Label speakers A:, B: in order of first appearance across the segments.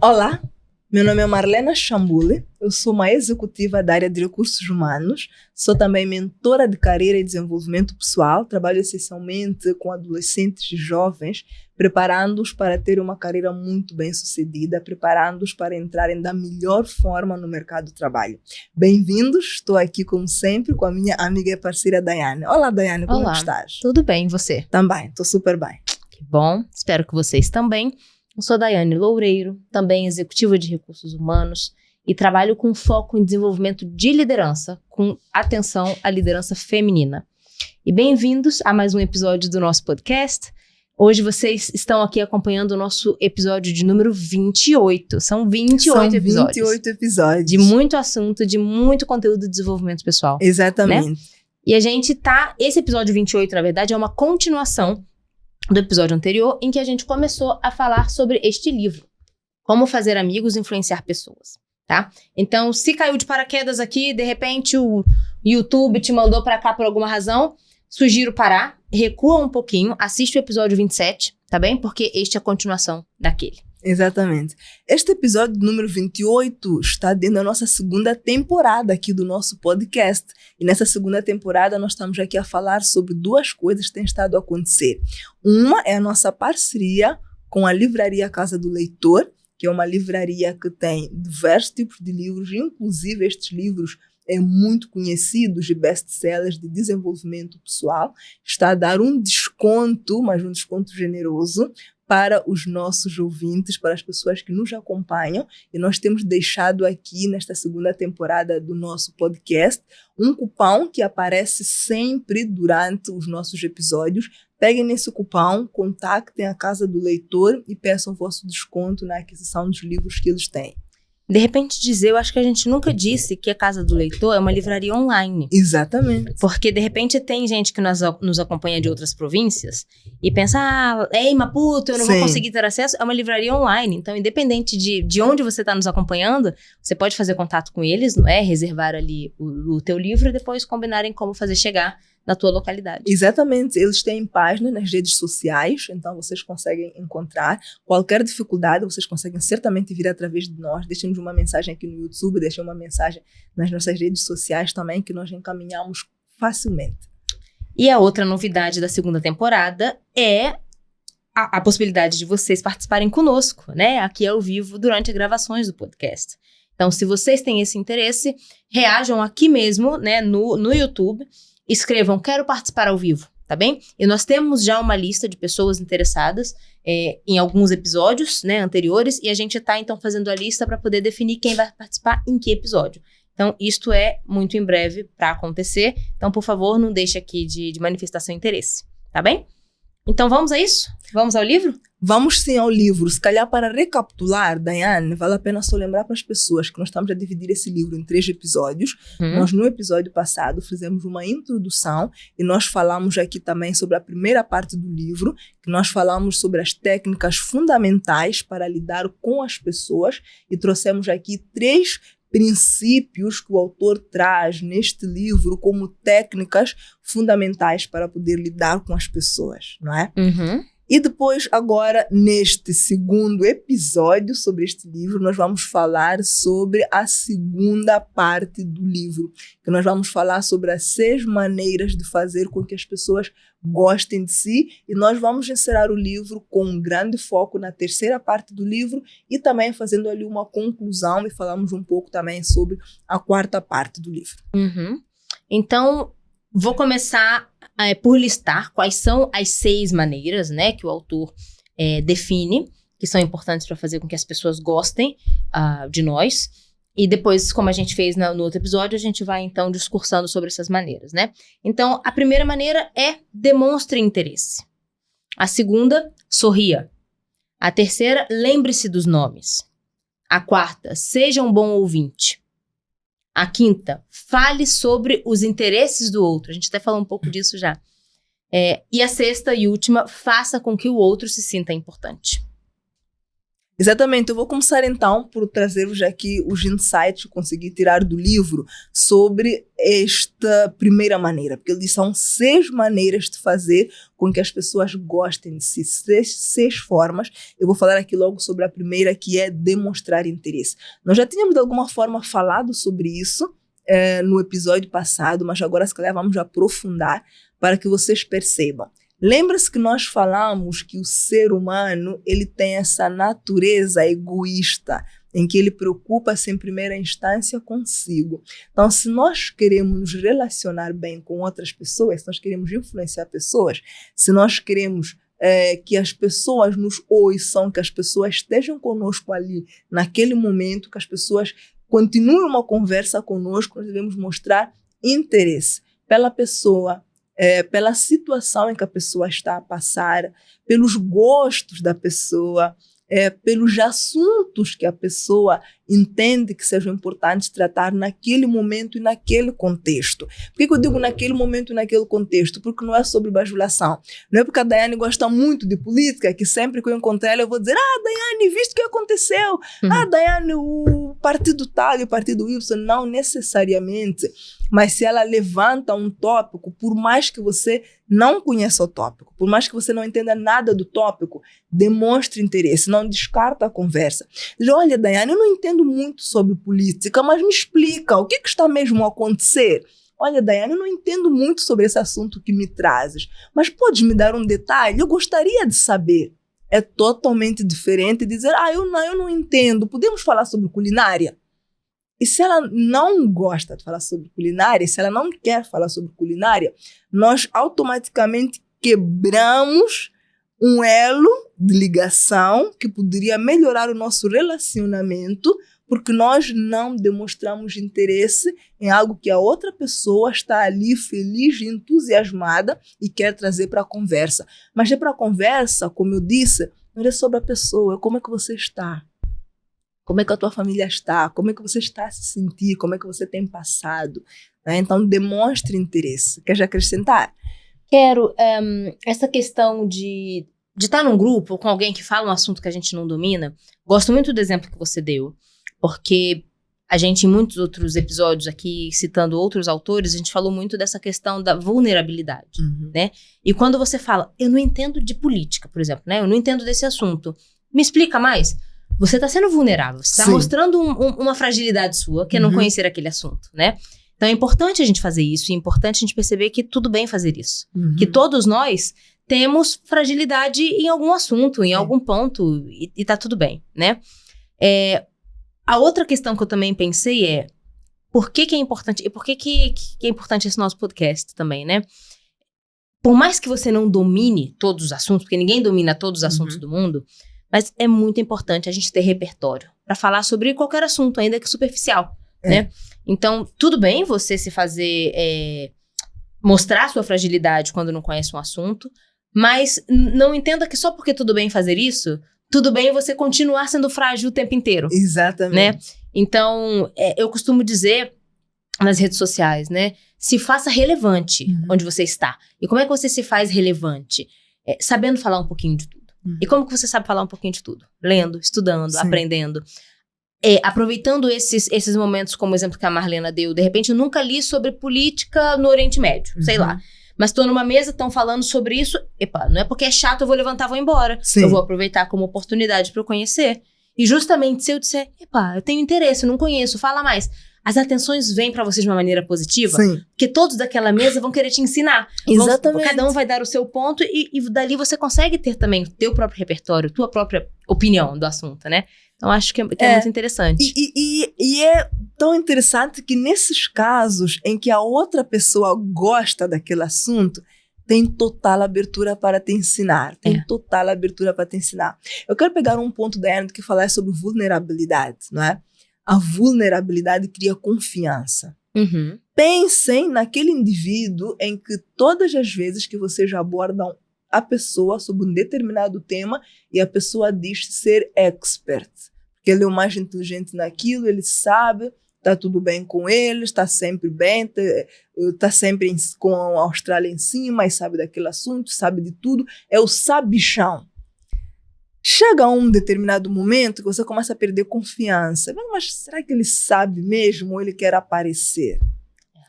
A: Olá, meu nome é Marlena Chambule, eu sou uma executiva da área de recursos humanos, sou também mentora de carreira e desenvolvimento pessoal, trabalho essencialmente com adolescentes e jovens, preparando-os para ter uma carreira muito bem sucedida, preparando-os para entrarem da melhor forma no mercado de trabalho. Bem-vindos, estou aqui como sempre com a minha amiga e parceira Daiane. Olá Daiane, como estás?
B: Tudo bem, e você?
A: Também, estou super bem.
B: Que bom, espero que vocês também. Eu sou Daiane Loureiro, também executiva de recursos humanos e trabalho com foco em desenvolvimento de liderança, com atenção à liderança feminina. E bem-vindos a mais um episódio do nosso podcast. Hoje vocês estão aqui acompanhando o nosso episódio de número 28. São 28 episódios.
A: 28 episódios.
B: De muito assunto, de muito conteúdo de desenvolvimento pessoal.
A: Exatamente.
B: Né? E a gente esse episódio 28, na verdade, é uma continuação do episódio anterior, em que a gente começou a falar sobre este livro, Como Fazer Amigos e Influenciar Pessoas, tá? Então, se caiu de paraquedas aqui, de repente o YouTube te mandou pra cá por alguma razão, sugiro parar, recua um pouquinho, assiste o episódio 27, tá bem? Porque este é a continuação daquele.
A: Exatamente. Este episódio número 28 está dentro da nossa segunda temporada aqui do nosso podcast. E nessa segunda temporada nós estamos aqui a falar sobre duas coisas que têm estado a acontecer. Uma é a nossa parceria com a Livraria Casa do Leitor, que é uma livraria que tem diversos tipos de livros, inclusive estes livros muito conhecidos de best-sellers de desenvolvimento pessoal. Está a dar um desconto, mas um desconto generoso, para os nossos ouvintes, para as pessoas que nos acompanham. E nós temos deixado aqui, nesta segunda temporada do nosso podcast, um cupom que aparece sempre durante os nossos episódios. Peguem nesse cupom, contactem a Casa do Leitor e peçam o vosso desconto na aquisição dos livros que eles têm.
B: De repente dizer, eu acho que a gente nunca disse que a Casa do Leitor é uma livraria online.
A: Exatamente.
B: Porque de repente tem gente que nos acompanha de outras províncias e pensa, ei Maputo, eu não vou conseguir ter acesso. É uma livraria online, então independente de onde você está nos acompanhando, você pode fazer contato com eles, não é? Reservar ali o teu livro e depois combinarem como fazer chegar na tua localidade.
A: Exatamente, eles têm páginas nas redes sociais, então vocês conseguem encontrar. Qualquer dificuldade, vocês conseguem certamente vir através de nós. Deixem-nos uma mensagem aqui no YouTube, deixem uma mensagem nas nossas redes sociais também, que nós encaminhamos facilmente.
B: E a outra novidade da segunda temporada é a possibilidade de vocês participarem conosco, né? Aqui ao vivo, durante as gravações do podcast. Então, se vocês têm esse interesse, reajam aqui mesmo, né, no YouTube. Escrevam, quero participar ao vivo, tá bem? E nós temos já uma lista de pessoas interessadas em alguns episódios, né, anteriores, e a gente tá, então, fazendo a lista para poder definir quem vai participar em que episódio. Então, isto é muito em breve para acontecer. Então, por favor, não deixe aqui de manifestar seu interesse, tá bem? Então, vamos a isso? Vamos ao livro?
A: Vamos sim ao livro. Se calhar para recapitular, Daiane, vale a pena só lembrar para as pessoas que nós estamos a dividir esse livro em 3 episódios. Nós no episódio passado fizemos uma introdução e nós falamos aqui também sobre a primeira parte do livro, que nós falamos sobre as técnicas fundamentais para lidar com as pessoas e trouxemos aqui 3 princípios que o autor traz neste livro como técnicas fundamentais para poder lidar com as pessoas, não é? E depois, agora, neste segundo episódio sobre este livro, nós vamos falar sobre a segunda parte do livro, que nós vamos falar sobre as 6 maneiras de fazer com que as pessoas gostem de si, e nós vamos encerrar o livro com um grande foco na terceira parte do livro e também fazendo ali uma conclusão e falamos um pouco também sobre a quarta parte do livro.
B: Então, vou começar por listar quais são as 6 maneiras, né, que o autor define, que são importantes para fazer com que as pessoas gostem de nós. E depois, como a gente fez no outro episódio, a gente vai então discursando sobre essas maneiras, né? Então, a primeira maneira é demonstre interesse. A segunda, sorria. A terceira, lembre-se dos nomes. A quarta, seja um bom ouvinte. A quinta, fale sobre os interesses do outro. A gente até falou um pouco disso já. E a sexta e última, faça com que o outro se sinta importante.
A: Exatamente, eu vou começar então por trazer-vos aqui os insights que consegui tirar do livro sobre esta primeira maneira, porque ele diz que são 6 maneiras de fazer com que as pessoas gostem de si, 6 formas. Eu vou falar aqui logo sobre a primeira, que é demonstrar interesse. Nós já tínhamos de alguma forma falado sobre isso no episódio passado, mas agora se calhar vamos aprofundar para que vocês percebam. Lembra-se que nós falamos que o ser humano ele tem essa natureza egoísta, em que ele preocupa-se em primeira instância consigo. Então, se nós queremos nos relacionar bem com outras pessoas, se nós queremos influenciar pessoas, se nós queremos que as pessoas nos ouçam, que as pessoas estejam conosco ali naquele momento, que as pessoas continuem uma conversa conosco, nós devemos mostrar interesse pela pessoa, pela situação em que a pessoa está a passar, pelos gostos da pessoa, pelos assuntos que a pessoa entende que sejam importantes tratar naquele momento e naquele contexto. Por que eu digo naquele momento e naquele contexto? Porque não é sobre bajulação. Não é porque a Daiane gosta muito de política que sempre que eu encontrar ela eu vou dizer: Daiane, viste o que aconteceu? Daiane, o partido tal e o partido Y. Não necessariamente. Mas se ela levanta um tópico, por mais que você não conheça o tópico, por mais que você não entenda nada do tópico, demonstre interesse, não descarta a conversa. Diz: olha, Daiane, eu não entendo muito sobre política, mas me explica, o que está mesmo a acontecer? Olha, Daiane, eu não entendo muito sobre esse assunto que me trazes, mas podes me dar um detalhe? Eu gostaria de saber. É totalmente diferente de dizer: eu não entendo, podemos falar sobre culinária? E se ela não gosta de falar sobre culinária, se ela não quer falar sobre culinária, nós automaticamente quebramos um elo de ligação que poderia melhorar o nosso relacionamento, porque nós não demonstramos interesse em algo que a outra pessoa está ali feliz e entusiasmada e quer trazer para a conversa. Mas para a conversa, como eu disse, não é sobre a pessoa, é como é que você está. Como é que a tua família está? Como é que você está a se sentir? Como é que você tem passado? Né? Então, demonstre interesse. Quer já acrescentar?
B: Quero. Essa questão de estar num grupo com alguém que fala um assunto que a gente não domina. Gosto muito do exemplo que você deu, porque a gente, em muitos outros episódios aqui, citando outros autores, a gente falou muito dessa questão da vulnerabilidade, né? E quando você fala: eu não entendo de política, por exemplo, né? Eu não entendo desse assunto. Me explica mais. Você está sendo vulnerável, você está mostrando uma fragilidade sua, que é não conhecer aquele assunto, né? Então é importante a gente fazer isso, e é importante a gente perceber que tudo bem fazer isso. Que todos nós temos fragilidade em algum assunto, em algum ponto, e tá tudo bem, né? A outra questão que eu também pensei é: por que é importante, e por que é importante esse nosso podcast também, né? Por mais que você não domine todos os assuntos, porque ninguém domina todos os assuntos do mundo, mas é muito importante a gente ter repertório para falar sobre qualquer assunto, ainda que superficial, né? Então, tudo bem você se fazer, mostrar sua fragilidade quando não conhece um assunto, mas não entenda que só porque tudo bem fazer isso, tudo bem você continuar sendo frágil o tempo inteiro.
A: Exatamente.
B: Né? Então, eu costumo dizer nas redes sociais, né? Se faça relevante onde você está. E como é que você se faz relevante? Sabendo falar um pouquinho de tudo. E como que você sabe falar um pouquinho de tudo? Lendo, estudando, aprendendo. Aproveitando esses momentos, como o exemplo que a Marlena deu. De repente, eu nunca li sobre política no Oriente Médio, sei lá. Mas estou numa mesa, estão falando sobre isso. Não é porque é chato, eu vou levantar e vou embora. Eu vou aproveitar como oportunidade para eu conhecer. E justamente se eu disser: eu tenho interesse, eu não conheço, fala mais. As atenções vêm para você de uma maneira positiva, porque todos daquela mesa vão querer te ensinar.
A: Exatamente.
B: Cada um vai dar o seu ponto e dali você consegue ter também o teu próprio repertório, tua própria opinião do assunto, né? Então, acho que é muito interessante.
A: E é tão interessante que nesses casos em que a outra pessoa gosta daquele assunto, tem total abertura para te ensinar. Tem total abertura para te ensinar. Eu quero pegar um ponto da Ana que falar sobre vulnerabilidade, não é? A vulnerabilidade cria confiança. Pensem naquele indivíduo em que todas as vezes que vocês abordam a pessoa sobre um determinado tema e a pessoa diz ser expert, porque ele é o mais inteligente naquilo, ele sabe, está tudo bem com ele, está sempre bem, está sempre com a Austrália em cima e sabe daquele assunto, sabe de tudo, é o sabichão. Chega a um determinado momento que você começa a perder confiança. Mas será que ele sabe mesmo ou ele quer aparecer?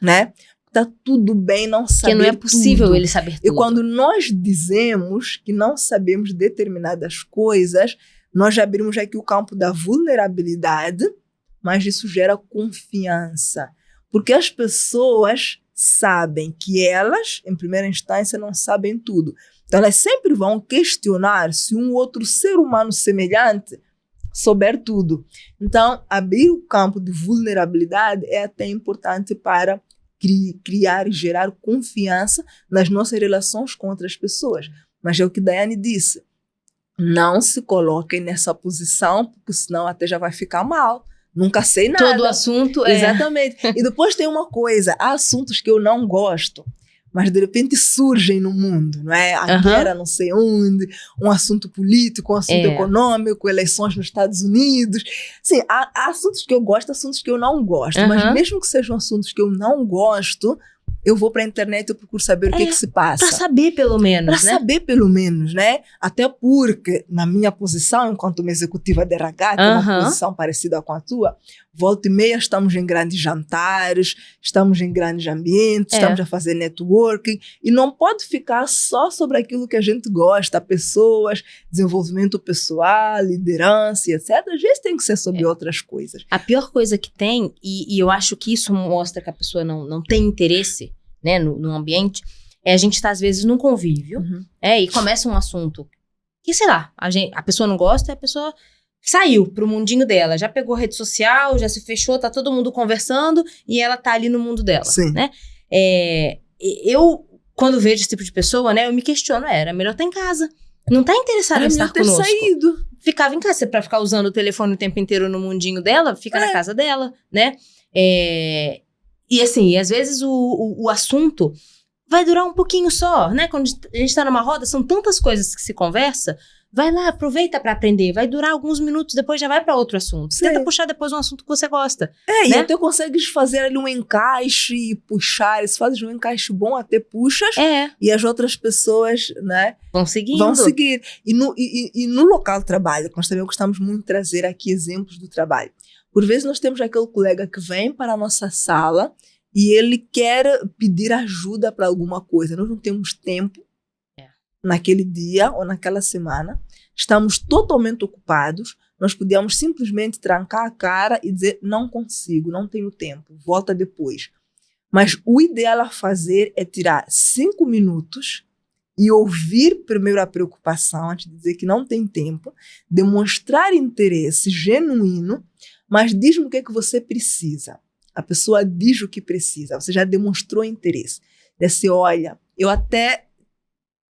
A: Né? Tá tudo bem não saber
B: Porque não é possível
A: tudo.
B: ele saber tudo.
A: E quando nós dizemos que não sabemos determinadas coisas, nós já abrimos aqui o campo da vulnerabilidade, mas isso gera confiança. Porque as pessoas sabem que elas, em primeira instância, não sabem tudo. Então, elas sempre vão questionar se um outro ser humano semelhante souber tudo. Então, abrir o campo de vulnerabilidade é até importante para criar e gerar confiança nas nossas relações com outras pessoas. Mas é o que Daiane disse. Não se coloquem nessa posição, porque senão até já vai ficar mal. Nunca sei nada.
B: Todo assunto
A: Exatamente. E depois tem uma coisa, há assuntos que eu não gosto, mas de repente surgem no mundo, não é? A guerra não sei onde, um assunto político, um assunto econômico, eleições nos Estados Unidos. Sim, há assuntos que eu gosto, assuntos que eu não gosto, mas mesmo que sejam assuntos que eu não gosto, eu vou para a internet e eu procuro saber o que se passa.
B: Para saber pelo menos,
A: Para saber pelo menos, né? Até porque, na minha posição, enquanto uma executiva de RH, que é uma posição parecida com a tua, volta e meia estamos em grandes jantares, estamos em grandes ambientes, estamos a fazer networking, e não pode ficar só sobre aquilo que a gente gosta, pessoas, desenvolvimento pessoal, liderança, etc. Às vezes tem que ser sobre outras coisas.
B: A pior coisa que tem, e eu acho que isso mostra que a pessoa não tem interesse, né, no ambiente, é a gente estar às vezes num convívio, e começa um assunto que, sei lá, a pessoa não gosta, a pessoa saiu pro mundinho dela, já pegou rede social, já se fechou, tá todo mundo conversando e ela tá ali no mundo dela, né? Eu, quando vejo esse tipo de pessoa, né, eu me questiono, era melhor estar em casa, não tá interessada em estar conosco.
A: Saído.
B: Ficava em casa, pra ficar usando o telefone o tempo inteiro no mundinho dela, fica na casa dela, né? E assim, às vezes o assunto vai durar um pouquinho só, né? Quando a gente tá numa roda, são tantas coisas que se conversa, vai lá, aproveita para aprender, vai durar alguns minutos, depois já vai para outro assunto. Tenta puxar depois um assunto que você gosta.
A: Né?
B: E
A: até consegues fazer ali um encaixe e puxar, se fazes um encaixe bom, até puxas, e as outras pessoas, né,
B: vão seguindo.
A: Vão seguir. E no local de trabalho, que nós também gostamos muito de trazer aqui exemplos do trabalho. Por vezes nós temos aquele colega que vem para a nossa sala e ele quer pedir ajuda para alguma coisa. Nós não temos tempo naquele dia ou naquela semana. Estamos totalmente ocupados. Nós podíamos simplesmente trancar a cara e dizer, não consigo, não tenho tempo, volta depois. Mas o ideal a fazer é tirar 5 minutos e ouvir primeiro a preocupação, antes de dizer que não tem tempo, demonstrar interesse genuíno, mas diz-me o que é que você precisa. A pessoa diz o que precisa, você já demonstrou interesse. Desse, olha, eu até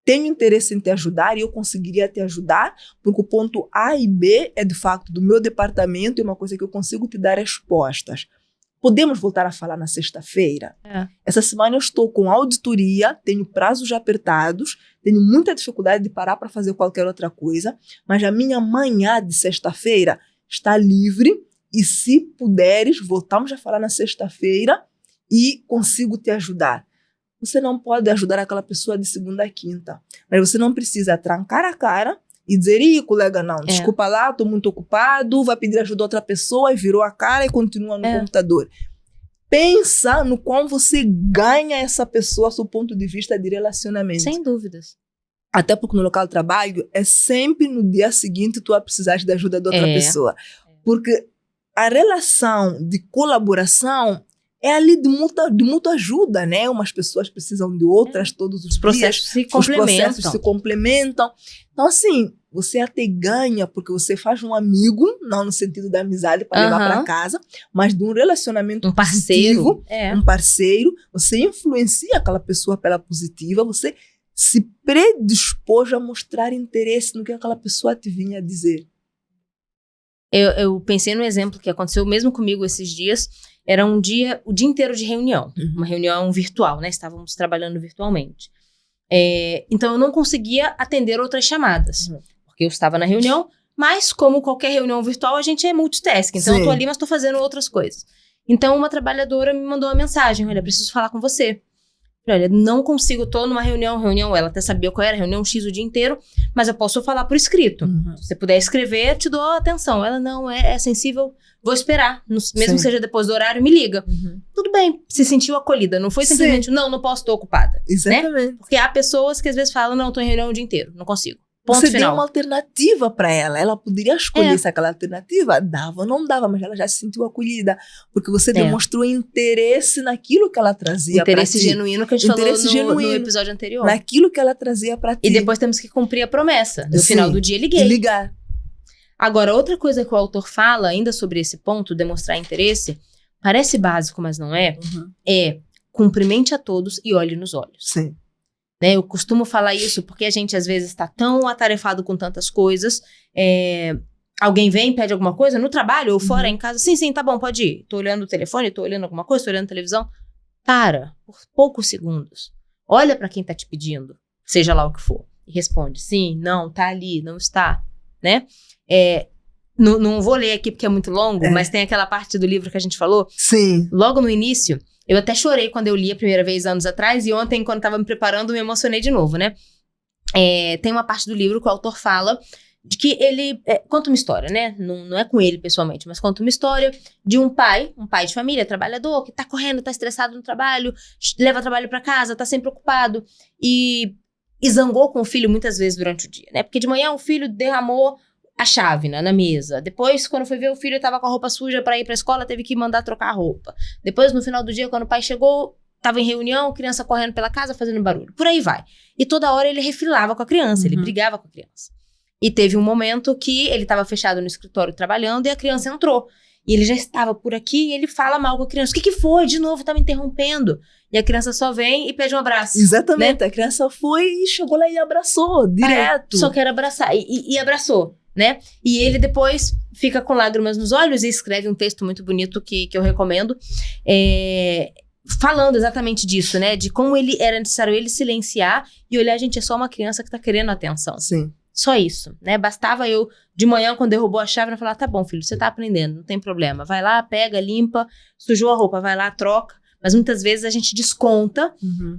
A: tenho interesse em te ajudar e eu conseguiria te ajudar, porque o ponto A e B é de fato do meu departamento e é uma coisa que eu consigo te dar respostas. Podemos voltar a falar na sexta-feira? Essa semana eu estou com auditoria, tenho prazos apertados, tenho muita dificuldade de parar para fazer qualquer outra coisa, mas a minha manhã de sexta-feira está livre e se puderes, voltamos a falar na sexta-feira e consigo te ajudar. Você não pode ajudar aquela pessoa de segunda a quinta, mas você não precisa trancar a cara e dizer, colega, não, desculpa lá, estou muito ocupado, vai pedir ajuda a outra pessoa e virou a cara e continua no computador. Pensa no qual você ganha essa pessoa, do ponto de vista de relacionamento.
B: Sem dúvidas.
A: Até porque no local de trabalho é sempre no dia seguinte tu vai precisar da ajuda de outra pessoa. Porque a relação de colaboração é ali de muita ajuda, né? Umas pessoas precisam de outras todos os
B: processos
A: dias. Os processos se complementam. Então, assim, você até ganha porque você faz um amigo, não no sentido da amizade para levar para casa, mas de um relacionamento positivo, um parceiro. Você influencia aquela pessoa pela positiva, você se predispôs a mostrar interesse no que aquela pessoa te vinha dizer.
B: Eu pensei no exemplo que aconteceu mesmo comigo esses dias. Era o dia inteiro de reunião, uma reunião virtual, né? Estávamos trabalhando virtualmente. Então, eu não conseguia atender outras chamadas, porque eu estava na reunião, mas como qualquer reunião virtual, a gente é multitasking. Então, eu estou ali, mas estou fazendo outras coisas. Então, uma trabalhadora me mandou uma mensagem, olha, preciso falar com você. Olha, não consigo, tô numa reunião, ela até sabia qual era, reunião X o dia inteiro, mas eu posso falar por escrito. Se você puder escrever, te dou atenção. Ela não, é sensível, vou esperar. Mesmo que seja depois do horário, me liga. Tudo bem, se sentiu acolhida. Não foi simplesmente, não posso, tô ocupada.
A: Exatamente.
B: Né? Porque há pessoas que às vezes falam, não, tô em reunião o dia inteiro, não consigo. Ponto
A: Você
B: final.
A: deu uma alternativa para ela. Ela poderia escolher se aquela alternativa dava ou não dava, mas ela já se sentiu acolhida. Porque você demonstrou interesse naquilo que ela trazia para ti.
B: Interesse genuíno que a gente falou no episódio anterior.
A: Naquilo que ela trazia para ti.
B: E depois temos que cumprir a promessa. No final do dia, liguei.
A: E ligar.
B: Agora, outra coisa que o autor fala, ainda sobre esse ponto, demonstrar interesse, parece básico, mas não é, é cumprimente a todos e olhe nos olhos.
A: Sim.
B: Né, eu costumo falar isso porque a gente às vezes está tão atarefado com tantas coisas. Alguém vem, pede alguma coisa no trabalho ou fora, em casa. Sim, tá bom, pode ir. Tô olhando o telefone, tô olhando alguma coisa, tô olhando a televisão. Para, por poucos segundos. Olha para quem tá te pedindo, seja lá o que for. E responde, sim, não, tá ali, não está. Né? Não vou ler aqui porque é muito longo, mas tem aquela parte do livro que a gente falou.
A: Sim.
B: Logo no início, eu até chorei quando eu li a primeira vez, anos atrás, e ontem, quando estava me preparando, me emocionei de novo, né? Tem uma parte do livro que o autor fala de que ele conta uma história, né? Não é com ele pessoalmente, mas conta uma história de um pai de família, trabalhador, que tá correndo, tá estressado no trabalho, leva trabalho para casa, tá sempre ocupado, e zangou com o filho muitas vezes durante o dia, né? Porque de manhã o filho derramou a chave na mesa. Depois, quando foi ver o filho, tava com a roupa suja para ir pra escola, teve que mandar trocar a roupa. Depois, no final do dia, quando o pai chegou, tava em reunião, criança correndo pela casa, fazendo barulho. Por aí vai. E toda hora ele refilava com a criança, ele brigava com a criança. E teve um momento que ele tava fechado no escritório trabalhando e a criança entrou. E ele já estava por aqui e ele fala mal com a criança. O que foi? De novo, tá me interrompendo. E a criança só vem e pede um abraço.
A: Exatamente.
B: Né?
A: A criança foi e chegou lá e abraçou, direto.
B: Só quer abraçar. E abraçou. Né? E ele depois fica com lágrimas nos olhos e escreve um texto muito bonito que eu recomendo, falando exatamente disso, né? De como era necessário ele silenciar e olhar, gente, é só uma criança que tá querendo atenção.
A: Sim.
B: Só isso, né? Bastava eu, de manhã, quando derrubou a chave, eu falar, tá bom, filho, você tá aprendendo, não tem problema. Vai lá, pega, limpa, sujou a roupa, vai lá, troca. Mas muitas vezes a gente desconta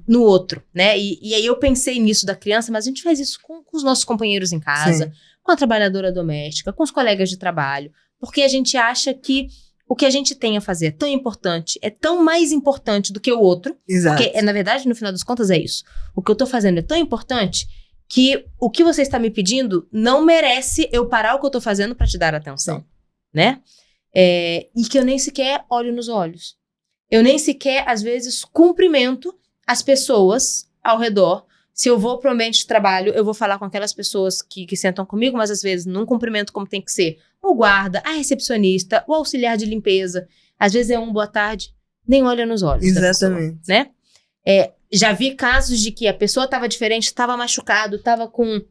B: no outro, né? E aí eu pensei nisso da criança, mas a gente faz isso com os nossos companheiros em casa, com a trabalhadora doméstica, com os colegas de trabalho, porque a gente acha que o que a gente tem a fazer é tão importante, é tão mais importante do que o outro.
A: Exato.
B: Porque, na verdade, no final das contas, é isso. O que eu tô fazendo é tão importante que o que você está me pedindo não merece eu parar o que eu tô fazendo para te dar atenção, né? E que eu nem sequer olho nos olhos. Eu nem sequer, às vezes, cumprimento as pessoas ao redor. Se eu vou para o ambiente de trabalho, eu vou falar com aquelas pessoas que sentam comigo, mas às vezes não cumprimento como tem que ser. O guarda, a recepcionista, o auxiliar de limpeza. Às vezes é boa tarde, nem olha nos olhos.
A: Exatamente.
B: Da pessoa, né? Já vi casos de que a pessoa estava diferente, estava machucado, estava com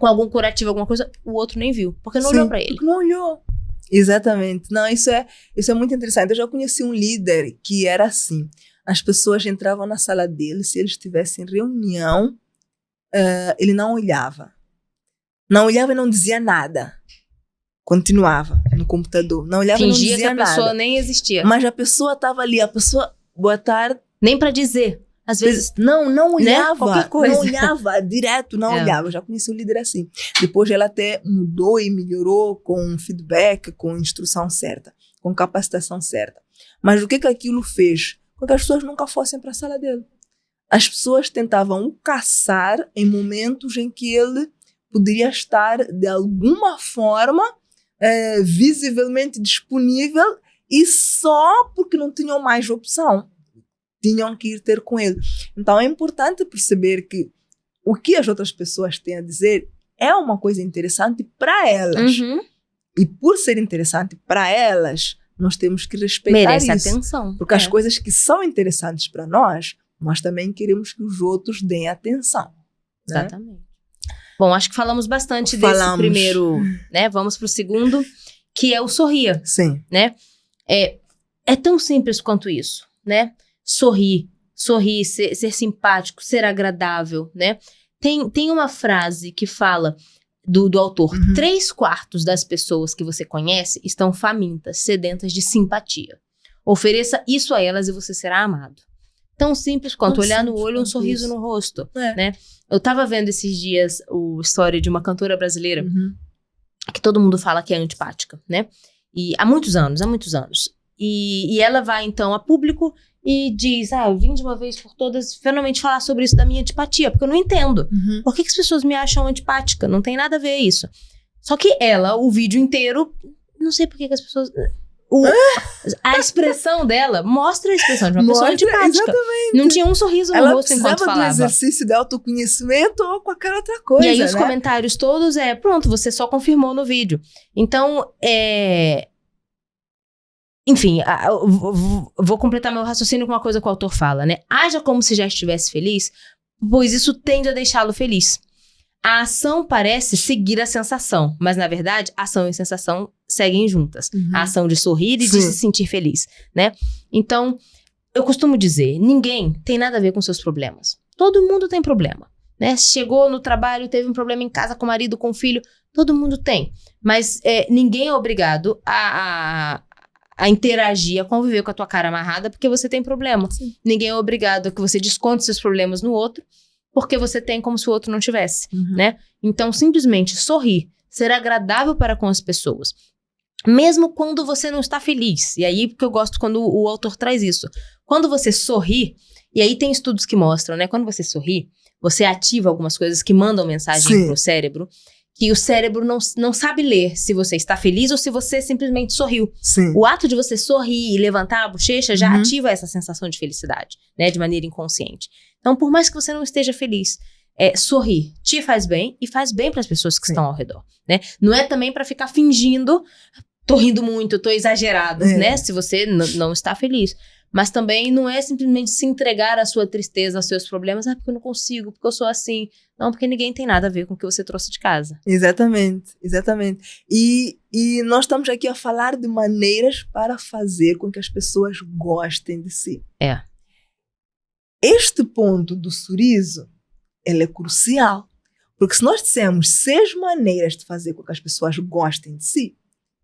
B: algum curativo, alguma coisa, o outro nem viu, porque não olhou para ele.
A: Não olhou. Exatamente. Não, isso é muito interessante. Eu já conheci um líder que era assim. As pessoas entravam na sala dele, se eles estivessem em reunião, ele não olhava. Não olhava e não dizia nada. Continuava no computador. Não olhava e não dizia nada.
B: Fingia que a pessoa nem existia.
A: Mas a pessoa estava ali, a pessoa, boa tarde.
B: Nem para dizer. Às vezes,
A: não olhava,
B: né? Qualquer coisa.
A: não olhava, direto, não olhava. Eu já conheci um líder assim. Depois ela até mudou e melhorou com feedback, com instrução certa, com capacitação certa. Mas o que aquilo fez? Com que as pessoas nunca fossem para a sala dele. As pessoas tentavam o caçar em momentos em que ele poderia estar, de alguma forma, visivelmente disponível e só porque não tinham mais opção. Tinham que ir ter com ele. Então é importante perceber que o que as outras pessoas têm a dizer é uma coisa interessante para elas. E por ser interessante para elas, nós temos que respeitar
B: merece
A: isso.
B: Atenção.
A: Porque as coisas que são interessantes para nós também queremos que os outros deem atenção. Né?
B: Exatamente. Bom, acho que falamos bastante desse primeiro, né? Vamos pro segundo, que é o sorria.
A: Sim.
B: Né? É tão simples quanto isso, né? Sorrir, ser simpático, ser agradável, né? Tem uma frase que fala do autor, 3/4 das pessoas que você conhece estão famintas, sedentas de simpatia. Ofereça isso a elas e você será amado. Tão simples quanto
A: Tão
B: olhar no
A: simples
B: olho, um
A: quanto
B: sorriso
A: isso.
B: no rosto,
A: É.
B: né? Eu tava vendo esses dias a história de uma cantora brasileira que todo mundo fala que é antipática, né? E há muitos anos. E ela vai, então, a público e diz, eu vim de uma vez por todas finalmente falar sobre isso da minha antipatia, porque eu não entendo. Por que as pessoas me acham antipática? Não tem nada a ver isso. Só que ela, o vídeo inteiro, não sei por que as pessoas... A expressão dela mostra a expressão de uma pessoa antipática.
A: Exatamente.
B: Não tinha um sorriso no rosto enquanto falava.
A: Ela precisava do exercício de autoconhecimento ou qualquer outra coisa,
B: E aí os
A: né?
B: comentários todos pronto, você só confirmou no vídeo. Então, enfim, vou completar meu raciocínio com uma coisa que o autor fala, né? Haja como se já estivesse feliz, pois isso tende a deixá-lo feliz. A ação parece seguir a sensação, mas na verdade, ação e sensação seguem juntas. A ação de sorrir e de se sentir feliz, né? Então, eu costumo dizer, ninguém tem nada a ver com seus problemas. Todo mundo tem problema, né? Chegou no trabalho, teve um problema em casa com o marido, com o filho, todo mundo tem. Mas ninguém é obrigado a interagir, a conviver com a tua cara amarrada porque você tem problema.
A: Sim.
B: Ninguém é obrigado a que você desconte seus problemas no outro porque você tem como se o outro não tivesse, né? Então, simplesmente sorrir, ser agradável para com as pessoas. Mesmo quando você não está feliz. E aí, porque eu gosto quando o autor traz isso. Quando você sorri, e aí tem estudos que mostram, né? Quando você sorri, você ativa algumas coisas que mandam mensagem pro cérebro, que o cérebro não sabe ler se você está feliz ou se você simplesmente sorriu.
A: Sim.
B: O ato de você sorrir e levantar a bochecha já ativa essa sensação de felicidade, né? De maneira inconsciente. Então, por mais que você não esteja feliz, sorrir te faz bem e faz bem para as pessoas que estão ao redor, né? Não é também para ficar fingindo, tô rindo muito, tô exagerado, né? Se você não está feliz. Mas também não é simplesmente se entregar à sua tristeza, aos seus problemas. Porque eu não consigo, porque eu sou assim. Não, porque ninguém tem nada a ver com o que você trouxe de casa.
A: Exatamente. E nós estamos aqui a falar de maneiras para fazer com que as pessoas gostem de si. Este ponto do sorriso, ele é crucial. Porque se nós dissermos 6 maneiras de fazer com que as pessoas gostem de si,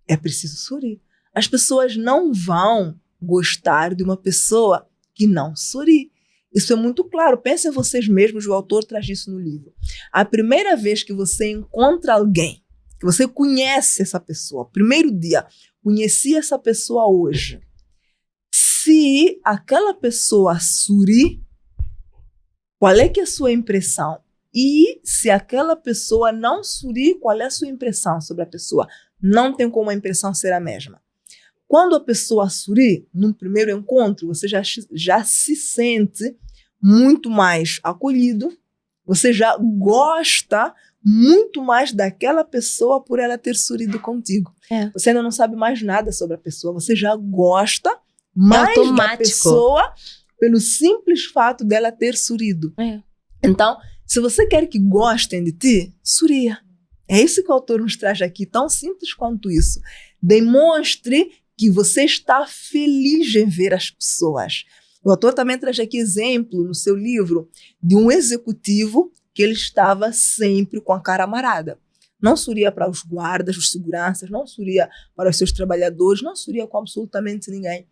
A: é preciso sorrir. As pessoas não vão gostar de uma pessoa que não sorri. Isso é muito claro. Pensem vocês mesmos, o autor traz isso no livro. A primeira vez que você encontra alguém, que você conhece essa pessoa, primeiro dia, conheci essa pessoa hoje. Se aquela pessoa sorri, qual é que é a sua impressão? E se aquela pessoa não sorri, qual é a sua impressão sobre a pessoa? Não tem como a impressão ser a mesma. Quando a pessoa sorri, num primeiro encontro, você já se sente muito mais acolhido, você já gosta muito mais daquela pessoa por ela ter sorrido contigo. Você ainda não sabe mais nada sobre a pessoa, você já gosta mais da pessoa pelo simples fato dela ter sorrido. Então, se você quer que gostem de ti, sorria. É isso que o autor nos traz aqui, tão simples quanto isso. Demonstre que você está feliz em ver as pessoas. O autor também traz aqui exemplo no seu livro de um executivo que ele estava sempre com a cara amarada. Não sorria para os guardas, os seguranças, não sorria para os seus trabalhadores, não sorria com absolutamente ninguém.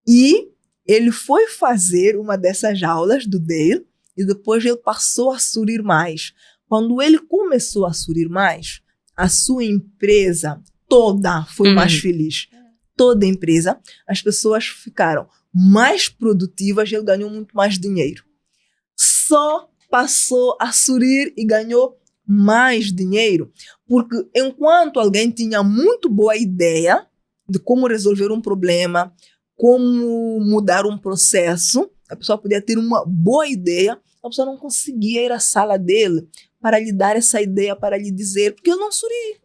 A: E ele foi fazer uma dessas aulas do Dale e depois ele passou a sorrir mais. Quando ele começou a sorrir mais, a sua empresa toda foi mais feliz. Toda a empresa, as pessoas ficaram mais produtivas e ele ganhou muito mais dinheiro. Só passou a sorrir e ganhou mais dinheiro, porque enquanto alguém tinha muito boa ideia de como resolver um problema, como mudar um processo, a pessoa podia ter uma boa ideia, a pessoa não conseguia ir à sala dele para lhe dar essa ideia, para lhe dizer, porque ele não sorri.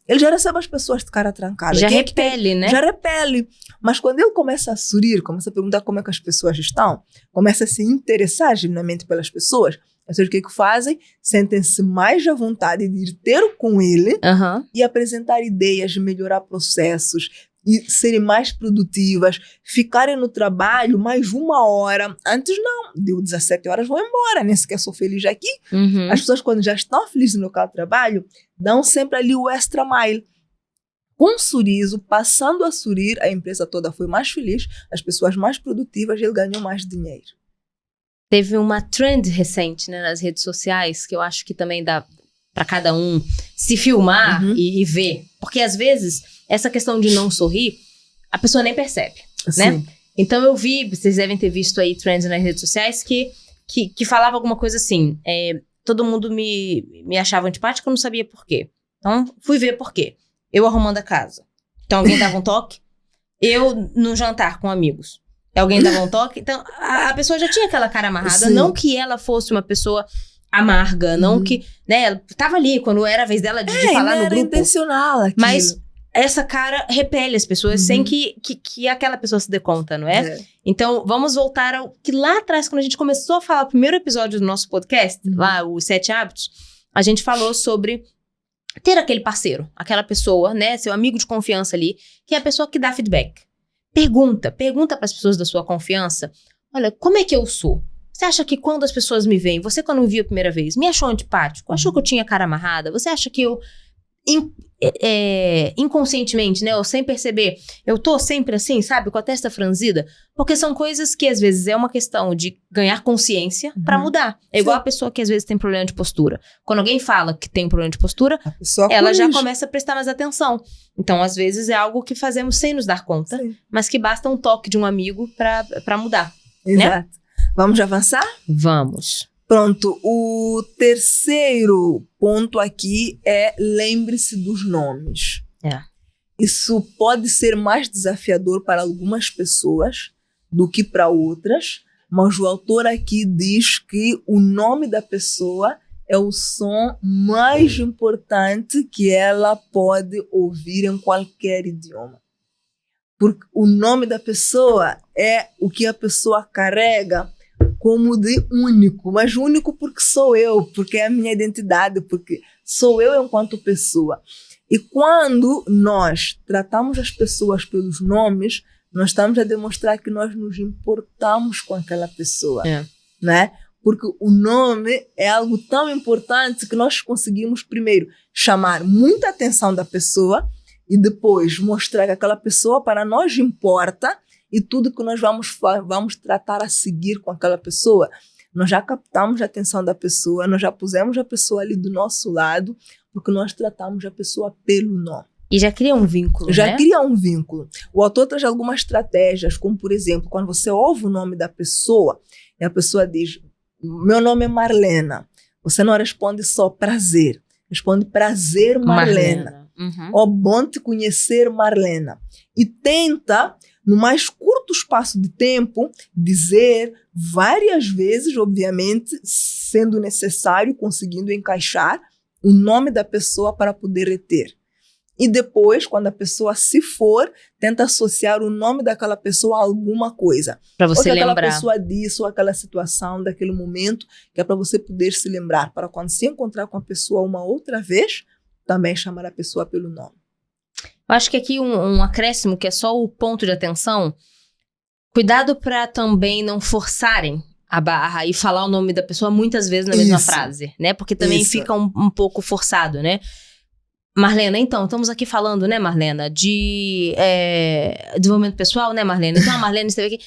A: Ele já recebe as pessoas de cara trancada.
B: Já repele, né?
A: Já repele. Mas quando ele começa a sorrir, começa a perguntar como é que as pessoas estão, começa a se interessar genuinamente pelas pessoas, as pessoas o que fazem? Sentem-se mais à vontade de ir ter com ele e apresentar ideias, melhorar processos, e serem mais produtivas, ficarem no trabalho mais 1 hora. Antes não, deu 17 horas, vou embora, nem sequer sou feliz aqui. As pessoas quando já estão felizes no local de trabalho, dão sempre ali o extra mile. Com um sorriso, passando a sorrir, a empresa toda foi mais feliz, as pessoas mais produtivas e ele ganhou mais dinheiro.
B: Teve uma trend recente, né, nas redes sociais, que eu acho que também dá para cada um se filmar e ver. Porque, às vezes, essa questão de não sorrir, a pessoa nem percebe, né? Então, eu vi, vocês devem ter visto aí trends nas redes sociais que falava alguma coisa assim, todo mundo me achava antipática, eu não sabia por quê. Então, fui ver por quê. Eu arrumando a casa. Então, alguém dava um toque. Eu no jantar com amigos. Alguém dava um toque. Então, a pessoa já tinha aquela cara amarrada. Sim. Não que ela fosse uma pessoa amarga, não que... né, ela tava ali quando era a vez dela de falar no grupo. Era intencional aquilo. Mas essa cara repele as pessoas sem que aquela pessoa se dê conta, não é? Então, vamos voltar ao que lá atrás, quando a gente começou a falar o primeiro episódio do nosso podcast, lá, os 7 hábitos, a gente falou sobre ter aquele parceiro, aquela pessoa, né, seu amigo de confiança ali, que é a pessoa que dá feedback. Pergunta para as pessoas da sua confiança, olha, como é que eu sou? Você acha que quando as pessoas me veem, você quando me viu a primeira vez, me achou antipático? Achou que eu tinha cara amarrada? Você acha que eu, inconscientemente, né, ou sem perceber, eu tô sempre assim, sabe, com a testa franzida? Porque são coisas que às vezes é uma questão de ganhar consciência pra mudar. É igual a pessoa que às vezes tem problema de postura. Quando alguém fala que tem problema de postura, ela já começa a prestar mais atenção. Então, às vezes é algo que fazemos sem nos dar conta, mas que basta um toque de um amigo pra mudar. Exato. Né?
A: Vamos avançar?
B: Vamos.
A: Pronto, o terceiro ponto aqui é lembre-se dos nomes. Isso pode ser mais desafiador para algumas pessoas do que para outras, mas o autor aqui diz que o nome da pessoa é o som mais importante que ela pode ouvir em qualquer idioma. Porque o nome da pessoa é o que a pessoa carrega como de único, mas único porque sou eu, porque é a minha identidade, porque sou eu enquanto pessoa. E quando nós tratamos as pessoas pelos nomes, nós estamos a demonstrar que nós nos importamos com aquela pessoa, né? Porque o nome é algo tão importante que nós conseguimos primeiro chamar muita atenção da pessoa e depois mostrar que aquela pessoa para nós importa. E tudo que nós vamos tratar a seguir com aquela pessoa, nós já captamos a atenção da pessoa, nós já pusemos a pessoa ali do nosso lado, porque nós tratamos a pessoa pelo nome.
B: E já cria um vínculo,
A: Já cria um vínculo. O autor traz algumas estratégias, como por exemplo, quando você ouve o nome da pessoa, e a pessoa diz, meu nome é Marlena. Você não responde só prazer, responde prazer Marlena. Ó, bom te conhecer Marlena. E tenta, no mais curto espaço de tempo, dizer várias vezes, obviamente, sendo necessário, conseguindo encaixar o nome da pessoa para poder reter. E depois, quando a pessoa se for, tenta associar o nome daquela pessoa a alguma coisa.
B: Para você lembrar.
A: Ou aquela pessoa disse, ou aquela situação, daquele momento, que é para você poder se lembrar. Para quando se encontrar com a pessoa uma outra vez, também chamar a pessoa pelo nome.
B: Eu acho que aqui um acréscimo, que é só o ponto de atenção, cuidado para também não forçarem a barra e falar o nome da pessoa muitas vezes na mesma frase, né? Porque também fica um pouco forçado, né? Marlena, então, estamos aqui falando, né, Marlena, de desenvolvimento pessoal, né, Marlena? Então, a Marlena esteve aqui.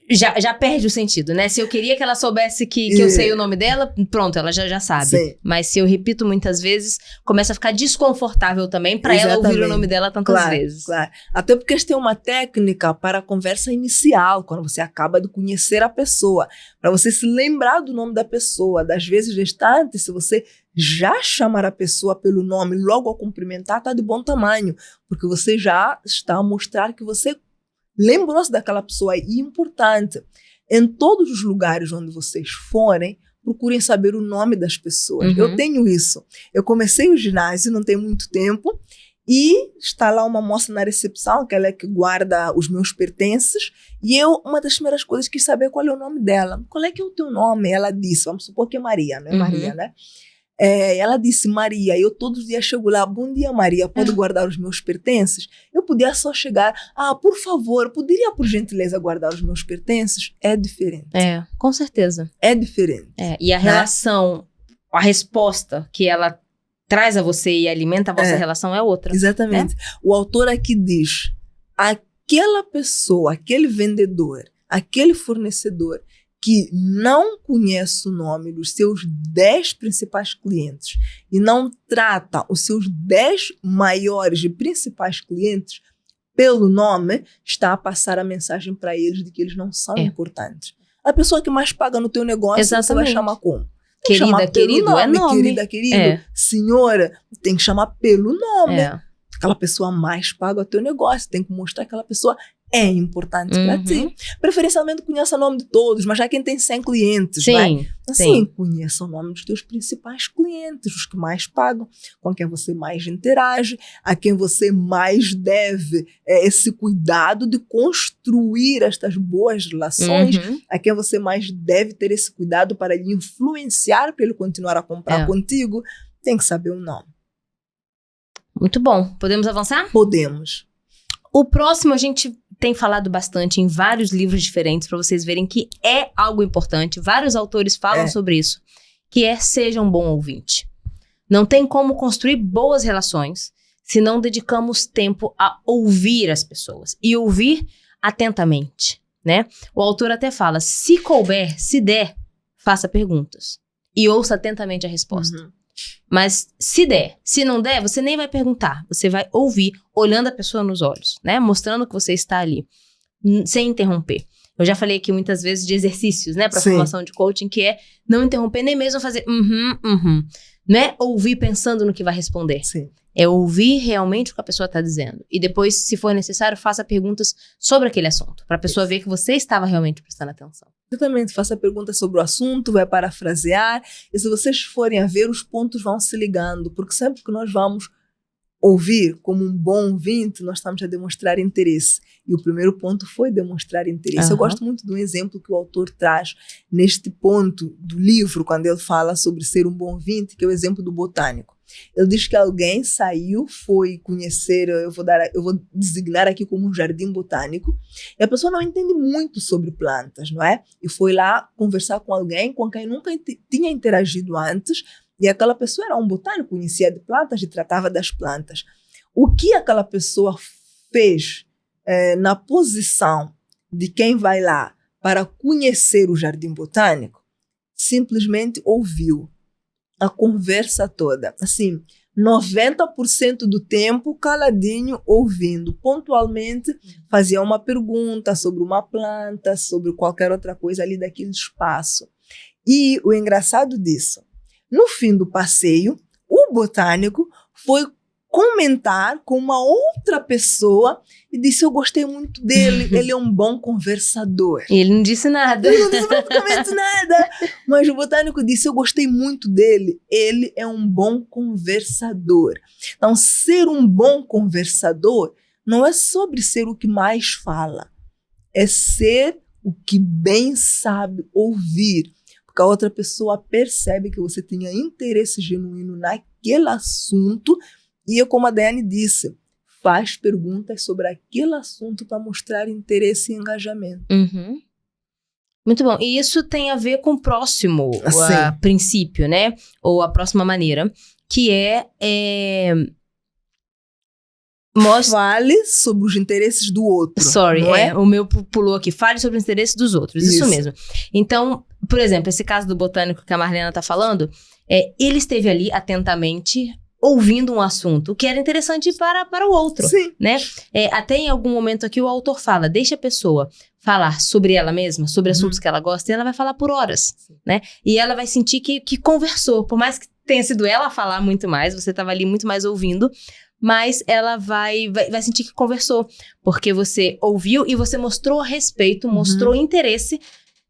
B: Já perde o sentido, né? Se eu queria que ela soubesse que eu sei o nome dela, pronto, ela já sabe. Sim. Mas se eu repito muitas vezes, começa a ficar desconfortável também para ela ouvir o nome dela tantas vezes. Claro.
A: Até porque eles têm uma técnica para a conversa inicial, quando você acaba de conhecer a pessoa, para você se lembrar do nome da pessoa. Das vezes restantes, se você já chamar a pessoa pelo nome logo ao cumprimentar, está de bom tamanho, porque você já está a mostrar que você lembrou-se daquela pessoa. E importante, em todos os lugares onde vocês forem, procurem saber o nome das pessoas. Eu tenho isso. Eu comecei o ginásio não tem muito tempo e está lá uma moça na recepção, aquela que guarda os meus pertences, e eu, uma das primeiras coisas, quis saber qual é o nome dela. Qual é que é o teu nome? Ela disse, vamos supor que é Maria, não é Maria, né? Ela disse, Maria, eu todos os dias chego lá, bom dia Maria, pode guardar os meus pertences? Eu podia só chegar, por favor, poderia por gentileza guardar os meus pertences? É diferente.
B: Com certeza.
A: É diferente.
B: E a relação, a resposta que ela traz a você e alimenta a vossa relação é outra.
A: Exatamente. O autor aqui diz, aquela pessoa, aquele vendedor, aquele fornecedor que não conhece o nome dos seus 10 principais clientes e não trata os seus 10 maiores e principais clientes pelo nome, está a passar a mensagem para eles de que eles não são importantes. A pessoa que mais paga no teu negócio, você vai chamar como? Tem
B: Querida,
A: que chamar
B: querido,
A: pelo nome,
B: é nome.
A: querida, querido, senhora, tem que chamar pelo nome. Aquela pessoa mais paga o teu negócio, tem que mostrar que aquela pessoa é importante para ti. Preferencialmente conheça o nome de todos, mas já quem tem 100 clientes, vai? Assim, conheça o nome dos teus principais clientes, os que mais pagam, com quem você mais interage, a quem você mais deve esse cuidado de construir estas boas relações, a quem você mais deve ter esse cuidado para lhe influenciar para ele continuar a comprar contigo, tem que saber o nome.
B: Muito bom. Podemos avançar?
A: Podemos.
B: O próximo a gente tem falado bastante em vários livros diferentes para vocês verem que é algo importante. Vários autores falam sobre isso, que é seja um bom ouvinte. Não tem como construir boas relações se não dedicamos tempo a ouvir as pessoas e ouvir atentamente, né? O autor até fala, se couber, se der, faça perguntas e ouça atentamente a resposta. Mas se der, se não der, você nem vai perguntar. Você vai ouvir, olhando a pessoa nos olhos, né? Mostrando que você está ali, sem interromper. Eu já falei aqui muitas vezes de exercícios, né? Para formação de coaching, que é não interromper, nem mesmo fazer Não é ouvir pensando no que vai responder. É ouvir realmente o que a pessoa está dizendo. E depois, se for necessário, faça perguntas sobre aquele assunto. Para a pessoa ver que você estava realmente prestando atenção.
A: Exatamente. Faça perguntas sobre o assunto, vai parafrasear. E se vocês forem a ver, os pontos vão se ligando. Porque sempre que nós vamos ouvir como um bom ouvinte, nós estamos a demonstrar interesse. E o primeiro ponto foi demonstrar interesse. Eu gosto muito de um exemplo que o autor traz neste ponto do livro, quando ele fala sobre ser um bom ouvinte, que é o exemplo do botânico. Ele diz que alguém saiu, foi conhecer, eu vou designar aqui como um jardim botânico, e a pessoa não entende muito sobre plantas, não é? E foi lá conversar com alguém com quem nunca tinha interagido antes, e aquela pessoa era um botânico, conhecia de plantas e tratava das plantas. O que aquela pessoa fez na posição de quem vai lá para conhecer o jardim botânico? Simplesmente ouviu a conversa toda, assim, 90% do tempo caladinho, ouvindo. Pontualmente fazia uma pergunta sobre uma planta, sobre qualquer outra coisa ali daquele espaço. E o engraçado disso, no fim do passeio, o botânico foi comentar com uma outra pessoa e disse, eu gostei muito dele, ele é um bom conversador.
B: E ele não disse nada.
A: Ele não disse praticamente nada. Mas o botânico disse, eu gostei muito dele, ele é um bom conversador. Então, ser um bom conversador não é sobre ser o que mais fala, é ser o que bem sabe ouvir. Porque a outra pessoa percebe que você tenha interesse genuíno naquele assunto. E como a Daiane disse, faz perguntas sobre aquele assunto para mostrar interesse e engajamento.
B: Muito bom. E isso tem a ver com o próximo princípio, né? Ou a próxima maneira, que
A: fale sobre os interesses do outro.
B: O meu pulou aqui. Fale sobre os interesses dos outros. Isso mesmo. Então, por exemplo, esse caso do botânico que a Marlena está falando, ele esteve ali atentamente ouvindo um assunto que era interessante para o outro, né? Até em algum momento aqui o autor fala, deixa a pessoa falar sobre ela mesma, sobre assuntos que ela gosta, e ela vai falar por horas, né? E ela vai sentir que conversou, por mais que tenha sido ela a falar muito mais, você estava ali muito mais ouvindo, mas ela vai sentir que conversou, porque você ouviu e você mostrou respeito, mostrou interesse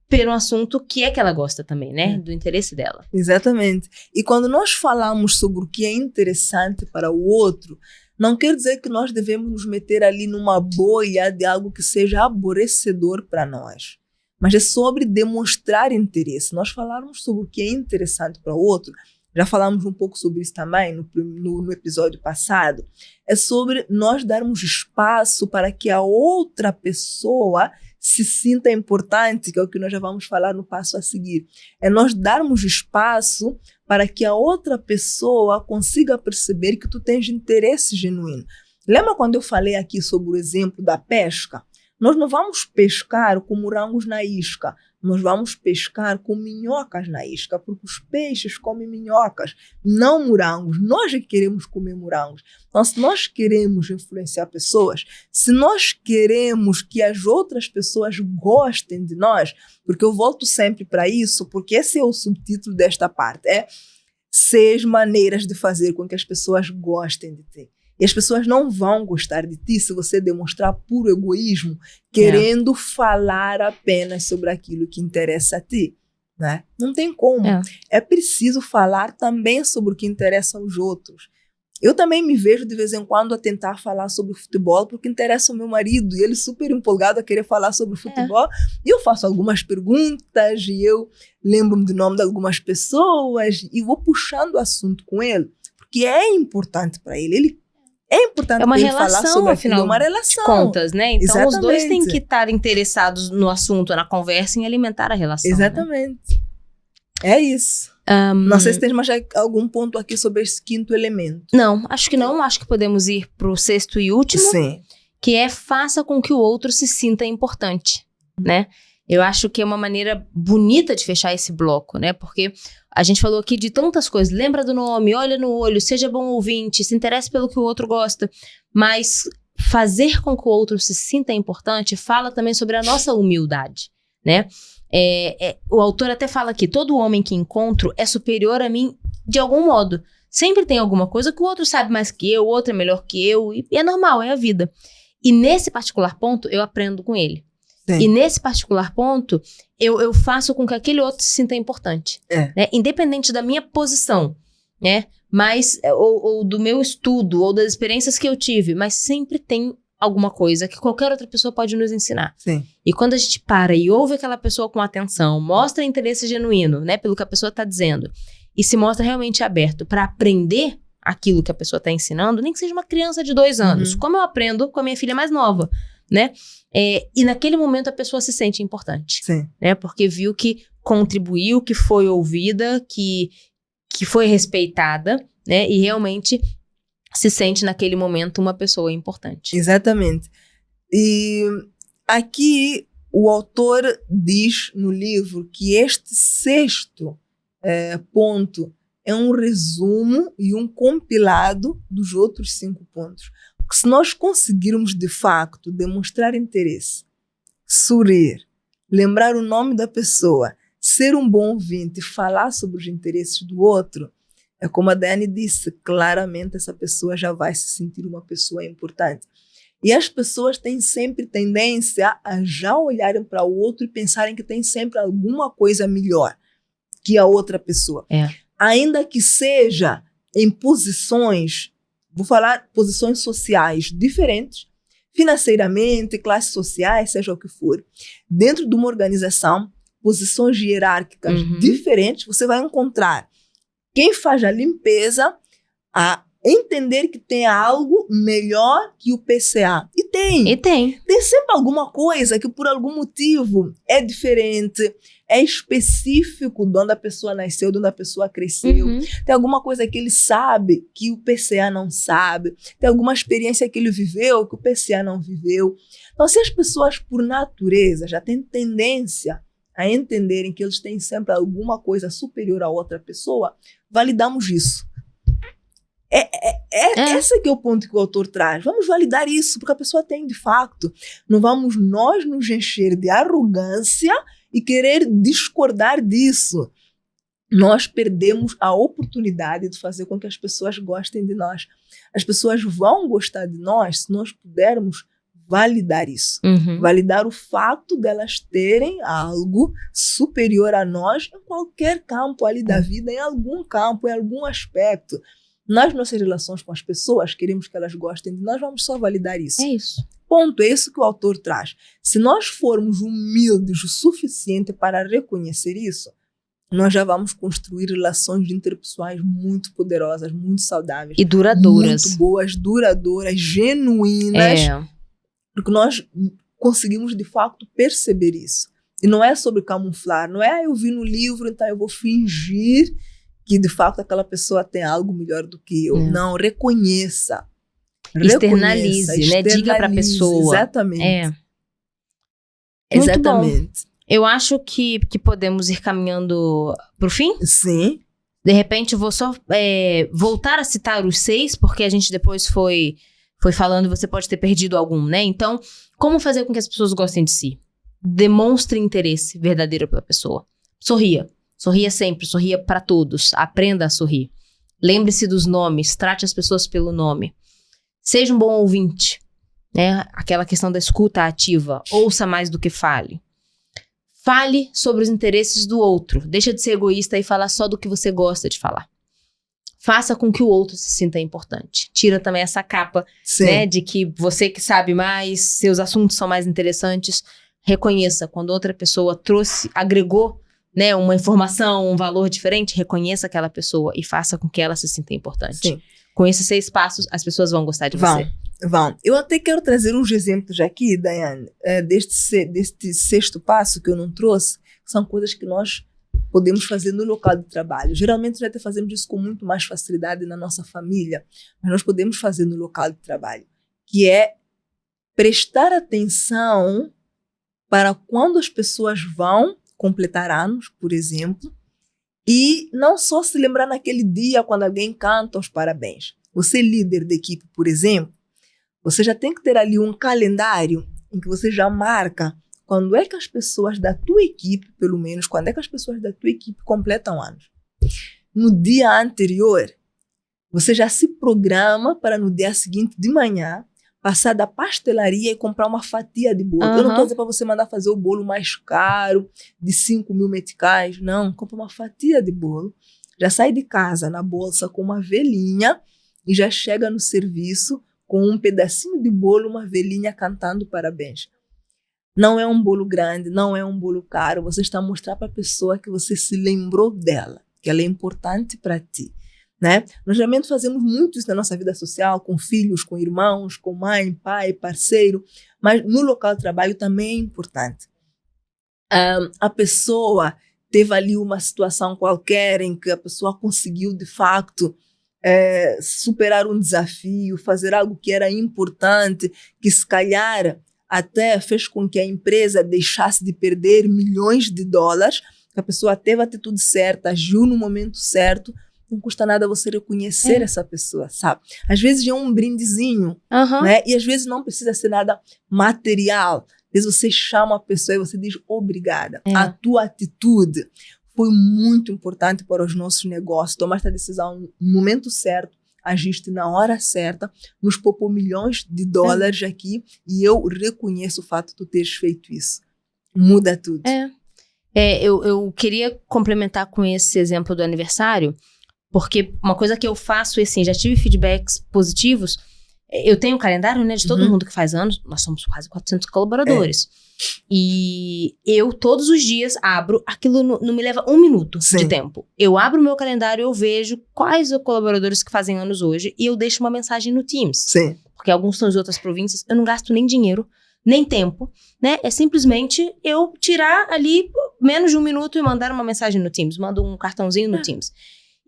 B: pelo assunto que ela gosta também, né? Do interesse dela.
A: Exatamente. E quando nós falamos sobre o que é interessante para o outro, não quer dizer que nós devemos nos meter ali numa bolha de algo que seja aborrecedor para nós. Mas é sobre demonstrar interesse. Nós falarmos sobre o que é interessante para o outro, já falamos um pouco sobre isso também no episódio passado, é sobre nós darmos espaço para que a outra pessoa se sinta importante, que é o que nós já vamos falar no passo a seguir. É nós darmos espaço para que a outra pessoa consiga perceber que tu tens interesse genuíno. Lembra quando eu falei aqui sobre o exemplo da pesca? Nós não vamos pescar com morangos na isca. nós vamos pescar com minhocas na isca, porque os peixes comem minhocas, não morangos. Nós é que queremos comer morangos. Então, se nós queremos influenciar pessoas, se nós queremos que as outras pessoas gostem de nós, porque eu volto sempre para isso, porque esse é o subtítulo desta parte, 6 maneiras de fazer com que as pessoas gostem de ti. E as pessoas não vão gostar de ti se você demonstrar puro egoísmo, querendo falar apenas sobre aquilo que interessa a ti. Né? Não tem como. É preciso falar também sobre o que interessa aos outros. Eu também me vejo de vez em quando a tentar falar sobre futebol porque interessa ao meu marido e ele super empolgado a querer falar sobre futebol. E eu faço algumas perguntas e eu lembro-me do nome de algumas pessoas e vou puxando o assunto com ele, porque é importante para ele. É importante
B: uma
A: ele
B: relação,
A: falar sobre aquilo,
B: afinal,
A: uma relação.
B: De contas, né? Então,
A: Exatamente.
B: Os dois têm que estar interessados no assunto, na conversa, em alimentar a relação.
A: Exatamente. Né? É isso. Não sei se tem mais algum ponto aqui sobre esse 5º elemento.
B: Não, acho que não. Acho que podemos ir para o 6º e último.
A: Sim.
B: Que é faça com que o outro se sinta importante, né? Eu acho que é uma maneira bonita de fechar esse bloco, né? Porque a gente falou aqui de tantas coisas. Lembra do nome, olha no olho, seja bom ouvinte, se interesse pelo que o outro gosta. Mas fazer com que o outro se sinta importante fala também sobre a nossa humildade, né? O autor até fala aqui, todo homem que encontro é superior a mim de algum modo. Sempre tem alguma coisa que o outro sabe mais que eu, o outro é melhor que eu, e é normal, é a vida. E nesse particular ponto, eu aprendo com ele. Sim. E nesse particular ponto, eu faço com que aquele outro se sinta importante. Né? Independente da minha posição, né? Mas, ou do meu estudo, ou das experiências que eu tive, mas sempre tem alguma coisa que qualquer outra pessoa pode nos ensinar.
A: Sim.
B: E quando a gente para e ouve aquela pessoa com atenção, mostra interesse genuíno, né, pelo que a pessoa está dizendo, e se mostra realmente aberto para aprender aquilo que a pessoa está ensinando, nem que seja uma criança de 2 anos, como eu aprendo com a minha filha mais nova, né? E naquele momento a pessoa se sente importante.
A: Sim.
B: Né? Porque viu que contribuiu, que foi ouvida, que foi respeitada, né? E realmente se sente naquele momento uma pessoa importante.
A: Exatamente. E aqui o autor diz no livro que este 6º ponto é um resumo e um compilado dos outros 5 pontos. Porque se nós conseguirmos, de facto, demonstrar interesse, sorrir, lembrar o nome da pessoa, ser um bom ouvinte e falar sobre os interesses do outro, é como a Daiane disse, claramente essa pessoa já vai se sentir uma pessoa importante. E as pessoas têm sempre tendência a já olharem para o outro e pensarem que tem sempre alguma coisa melhor que a outra pessoa. Ainda que seja em posições, vou falar posições sociais diferentes, financeiramente, classes sociais, seja o que for. Dentro de uma organização, posições hierárquicas diferentes, você vai encontrar quem faz a limpeza a entender que tem algo melhor que o PCA. E tem. Tem sempre alguma coisa que por algum motivo é diferente, é específico de onde a pessoa nasceu, de onde a pessoa cresceu. Tem alguma coisa que ele sabe que o PCA não sabe. Tem alguma experiência que ele viveu que o PCA não viveu. Então, se as pessoas, por natureza, já têm tendência a entenderem que eles têm sempre alguma coisa superior a outra pessoa, validamos isso. Esse que é o ponto que o autor traz. Vamos validar isso, porque a pessoa tem, de fato. Não vamos nós nos encher de arrogância e querer discordar disso. Nós perdemos a oportunidade de fazer com que as pessoas gostem de nós. As pessoas vão gostar de nós se nós pudermos validar isso. Validar o fato delas terem algo superior a nós em qualquer campo ali da vida, em algum campo, em algum aspecto. Nas nossas relações com as pessoas, queremos que elas gostem de nós, vamos só validar isso.
B: É isso.
A: Ponto, é isso que o autor traz. Se nós formos humildes o suficiente para reconhecer isso, nós já vamos construir relações interpessoais muito poderosas, muito saudáveis.
B: E duradouras.
A: Muito boas, duradouras, genuínas. Porque nós conseguimos, de fato, perceber isso. E não é sobre camuflar, não é eu vi no livro, então eu vou fingir que, de fato, aquela pessoa tem algo melhor do que eu. Não, reconheça.
B: Externalize, né? Diga para a pessoa.
A: Exatamente.
B: Exatamente. Eu acho que podemos ir caminhando pro fim.
A: Sim.
B: De repente, eu vou só voltar a citar os 6, porque a gente depois foi falando e você pode ter perdido algum, né? Então, como fazer com que as pessoas gostem de si? Demonstre interesse verdadeiro pela pessoa. Sorria. Sorria sempre, sorria para todos. Aprenda a sorrir. Lembre-se dos nomes, trate as pessoas pelo nome. Seja um bom ouvinte, né? Aquela questão da escuta ativa. Ouça mais do que fale. Fale sobre os interesses do outro. Deixa de ser egoísta e falar só do que você gosta de falar. Faça com que o outro se sinta importante. Tira também essa capa, né, de que você que sabe mais, seus assuntos são mais interessantes. Reconheça quando outra pessoa agregou, né, uma informação, um valor diferente. Reconheça aquela pessoa e faça com que ela se sinta importante.
A: Sim.
B: Com esses 6 passos, as pessoas vão gostar de você.
A: Vão. Eu até quero trazer uns exemplos aqui, Daiane, deste 6º passo que eu não trouxe, que são coisas que nós podemos fazer no local de trabalho. Geralmente nós até fazemos isso com muito mais facilidade na nossa família, mas nós podemos fazer no local de trabalho, que é prestar atenção para quando as pessoas vão completar anos, por exemplo, e não só se lembrar naquele dia quando alguém canta os parabéns. Você, líder da equipe, por exemplo, você já tem que ter ali um calendário em que você já marca quando é que as pessoas da tua equipe, pelo menos, quando é que as pessoas da tua equipe completam anos. No dia anterior, você já se programa para no dia seguinte de manhã passar da pastelaria e comprar uma fatia de bolo. Eu não estou dizendo para você mandar fazer o bolo mais caro, de 5.000 meticais. Não, compra uma fatia de bolo. Já sai de casa na bolsa com uma velhinha e já chega no serviço com um pedacinho de bolo, uma velhinha cantando parabéns. Não é um bolo grande, não é um bolo caro. Você está a mostrar para a pessoa que você se lembrou dela, que ela é importante para ti. Né? Nós geralmente fazemos muito isso na nossa vida social, com filhos, com irmãos, com mãe, pai, parceiro, mas no local de trabalho também é importante. A pessoa teve ali uma situação qualquer em que a pessoa conseguiu, de facto, superar um desafio, fazer algo que era importante, que se calhar até fez com que a empresa deixasse de perder milhões de dólares, que a pessoa teve a atitude certa, agiu no momento certo. Não custa nada você reconhecer essa pessoa, sabe? Às vezes é um brindezinho, né? E às vezes não precisa ser nada material. Às vezes você chama a pessoa e você diz obrigada. A tua atitude foi muito importante para os nossos negócios. Tomaste a decisão no momento certo, agiste na hora certa, nos poupou milhões de dólares aqui e eu reconheço o fato de tu teres feito isso. Muda tudo.
B: Eu queria complementar com esse exemplo do aniversário, porque uma coisa que eu faço é assim, já tive feedbacks positivos. Eu tenho um calendário, né, de todo mundo que faz anos. Nós somos quase 400 colaboradores. E eu, todos os dias, abro. Aquilo não me leva 1 minuto de tempo. Eu abro o meu calendário, eu vejo quais os colaboradores que fazem anos hoje e eu deixo uma mensagem no Teams. Porque alguns são de outras províncias. Eu não gasto nem dinheiro, nem tempo, né? É simplesmente eu tirar ali menos de 1 minuto e mandar uma mensagem no Teams. Mando um cartãozinho no Teams.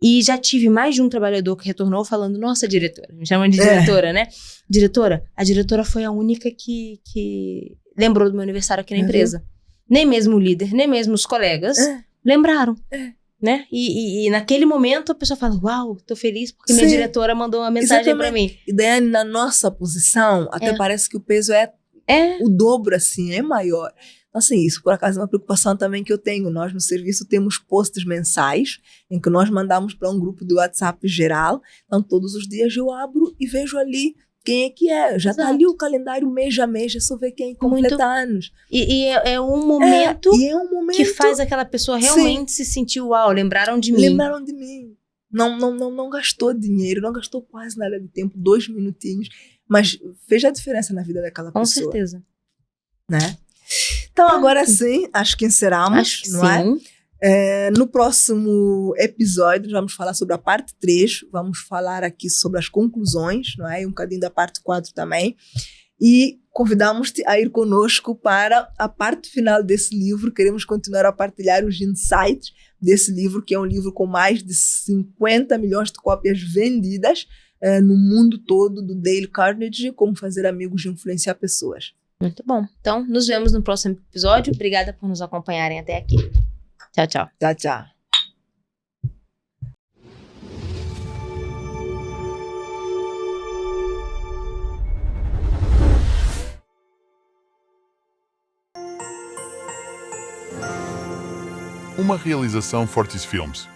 B: E já tive mais de um trabalhador que retornou falando, nossa, diretora, me chamam de diretora, né? Diretora, a diretora foi a única que lembrou do meu aniversário aqui na empresa. Nem mesmo o líder, nem mesmo os colegas lembraram, né? E naquele momento a pessoa fala, uau, tô feliz porque minha diretora mandou uma mensagem para mim.
A: E daí na nossa posição, até parece que o peso é o dobro, assim, é maior. Assim, isso por acaso é uma preocupação também que eu tenho. Nós no serviço temos posts mensais em que nós mandamos para um grupo do WhatsApp geral. Então todos os dias eu abro e vejo ali quem é que é. Já está ali o calendário mês a mês, é só ver quem completa anos.
B: E é um momento que faz aquela pessoa realmente se sentir, uau, lembraram de mim.
A: Lembraram de mim. Não gastou dinheiro, não gastou quase nada de tempo, 2 minutinhos, mas fez a diferença na vida daquela pessoa.
B: Com certeza.
A: Né? Então, agora sim, acho que encerramos, não é? No próximo episódio, vamos falar sobre a parte 3, vamos falar aqui sobre as conclusões, não é? E um bocadinho da parte 4 também. E convidamos-te a ir conosco para a parte final desse livro. Queremos continuar a partilhar os insights desse livro, que é um livro com mais de 50 milhões de cópias vendidas no mundo todo, do Dale Carnegie, Como Fazer Amigos e Influenciar Pessoas.
B: Muito bom. Então, nos vemos no próximo episódio. Obrigada por nos acompanharem até aqui. Tchau, tchau.
A: Tchau, tchau.
C: Uma realização Fortis Filmes.